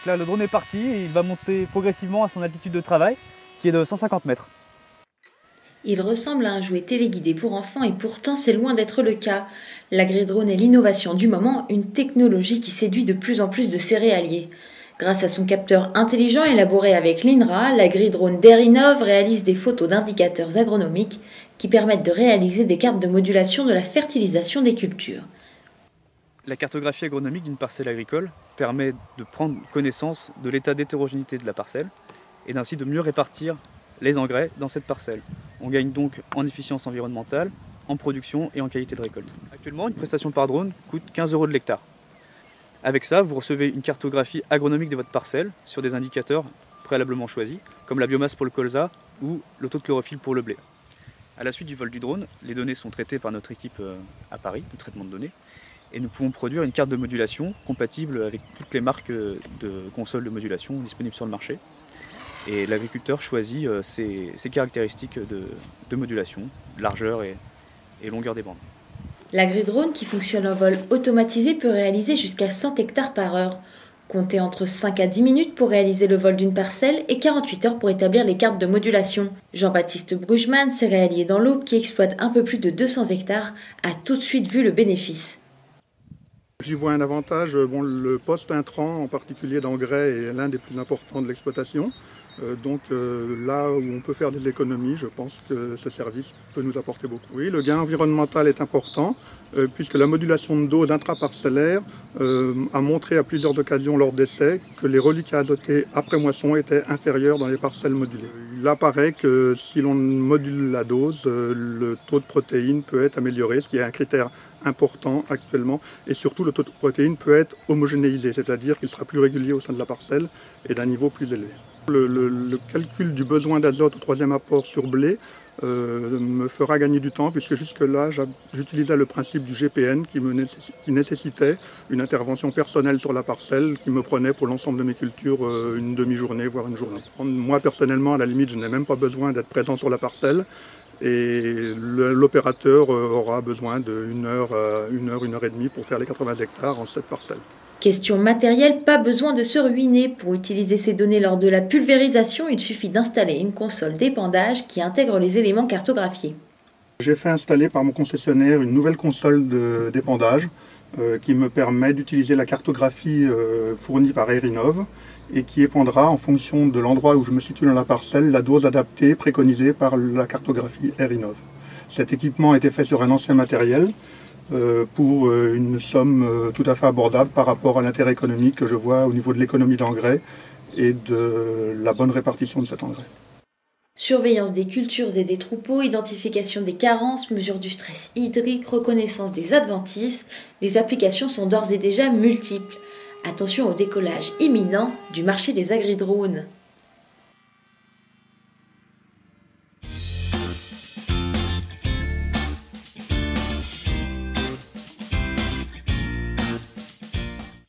Donc là, le drone est parti et il va monter progressivement à son altitude de travail, qui est de 150 mètres. Il ressemble à un jouet téléguidé pour enfants et pourtant c'est loin d'être le cas. L'agri-drone est l'innovation du moment, une technologie qui séduit de plus en plus de céréaliers. Grâce à son capteur intelligent élaboré avec l'INRA, l'agri-drone d'Erinov réalise des photos d'indicateurs agronomiques qui permettent de réaliser des cartes de modulation de la fertilisation des cultures. La cartographie agronomique d'une parcelle agricole permet de prendre connaissance de l'état d'hétérogénéité de la parcelle et ainsi de mieux répartir les engrais dans cette parcelle. On gagne donc en efficience environnementale, en production et en qualité de récolte. Actuellement, une prestation par drone coûte 15 € de l'hectare. Avec ça, vous recevez une cartographie agronomique de votre parcelle sur des indicateurs préalablement choisis, comme la biomasse pour le colza ou le taux de chlorophylle pour le blé. À la suite du vol du drone, les données sont traitées par notre équipe à Paris, de traitement de données, et nous pouvons produire une carte de modulation compatible avec toutes les marques de consoles de modulation disponibles sur le marché. Et l'agriculteur choisit ses caractéristiques de modulation, largeur et longueur des bandes. L'agri-drone qui fonctionne en vol automatisé peut réaliser jusqu'à 100 hectares par heure. Comptez entre 5 à 10 minutes pour réaliser le vol d'une parcelle et 48 heures pour établir les cartes de modulation. Jean-Baptiste Brugman, céréalier dans l'Aube qui exploite un peu plus de 200 hectares, a tout de suite vu le bénéfice. J'y vois un avantage, le poste intrant en particulier d'engrais est l'un des plus importants de l'exploitation. Là où on peut faire des économies, je pense que ce service peut nous apporter beaucoup. Oui, le gain environnemental est important puisque la modulation de dose intraparcellaire a montré à plusieurs occasions lors d'essais que les reliquats azotés après moisson étaient inférieurs dans les parcelles modulées. Il apparaît que si l'on module la dose, le taux de protéines peut être amélioré, ce qui est un critère important actuellement, et surtout le taux de protéines peut être homogénéisé, c'est-à-dire qu'il sera plus régulier au sein de la parcelle et d'un niveau plus élevé. Le calcul du besoin d'azote au troisième apport sur blé me fera gagner du temps puisque jusque-là j'utilisais le principe du GPN qui nécessitait une intervention personnelle sur la parcelle qui me prenait pour l'ensemble de mes cultures une demi-journée voire une journée. Moi personnellement à la limite je n'ai même pas besoin d'être présent sur la parcelle et l'opérateur aura besoin d'une heure, une heure et demie pour faire les 80 hectares en cette parcelle. Question matérielle, pas besoin de se ruiner. Pour utiliser ces données lors de la pulvérisation, il suffit d'installer une console d'épandage qui intègre les éléments cartographiés. J'ai fait installer par mon concessionnaire une nouvelle console d'épandage qui me permet d'utiliser la cartographie fournie par Erinov et qui épandra en fonction de l'endroit où je me situe dans la parcelle la dose adaptée préconisée par la cartographie Erinov. Cet équipement a été fait sur un ancien matériel pour une somme tout à fait abordable par rapport à l'intérêt économique que je vois au niveau de l'économie d'engrais et de la bonne répartition de cet engrais. Surveillance des cultures et des troupeaux, identification des carences, mesure du stress hydrique, reconnaissance des adventices, les applications sont d'ores et déjà multiples. Attention au décollage imminent du marché des agri-drones.